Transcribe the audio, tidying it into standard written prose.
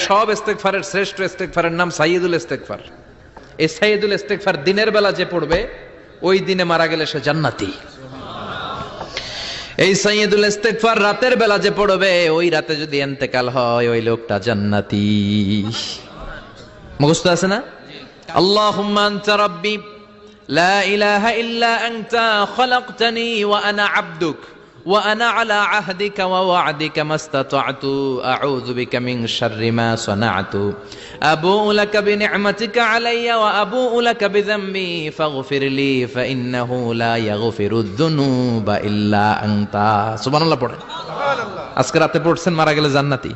সব ইস্তেগফারের শ্রেষ্ঠ ইস্তেগফারের নাম সাইয়্যিদুল ইস্তেগফার। এই সাইয়্যিদুল ইস্তেগফার দিনের বেলা যে পড়বে ওই দিনে মারা গেলে সে জান্নাতি। এই সাইয়্যিদুল ইস্তেগফার রাতের বেলা যে পড়বে ওই রাতে যদি ইন্তেকাল হয় ওই লোকটা জান্নাতি। মুখস্থ আছে না? আল্লাহুম্মা আনতা রাব্বি লা ইলাহা ইল্লা আনতা খালাকতানি ওয়া আনা আবদুক ওয়া আনা আলা আহদিকা ওয়া ওয়া'দিকা মাস্তাতা'তু আউযু বিকা মিন শাররি মা সানা'তু আবু'ু লাকা বিনি'মাতিকা আলাইয়া ওয়া আবু'ু লাকা বিযামবি ফাগফিরলি ফাইন্নাহু লা ইয়াগফিরুয যুনুবা ইল্লা আনতা। সুবহানাল্লাহ পড়েন। সুবহানাল্লাহ। আজকে রাতে পড়ছেন মারা গেলে জান্নাতি।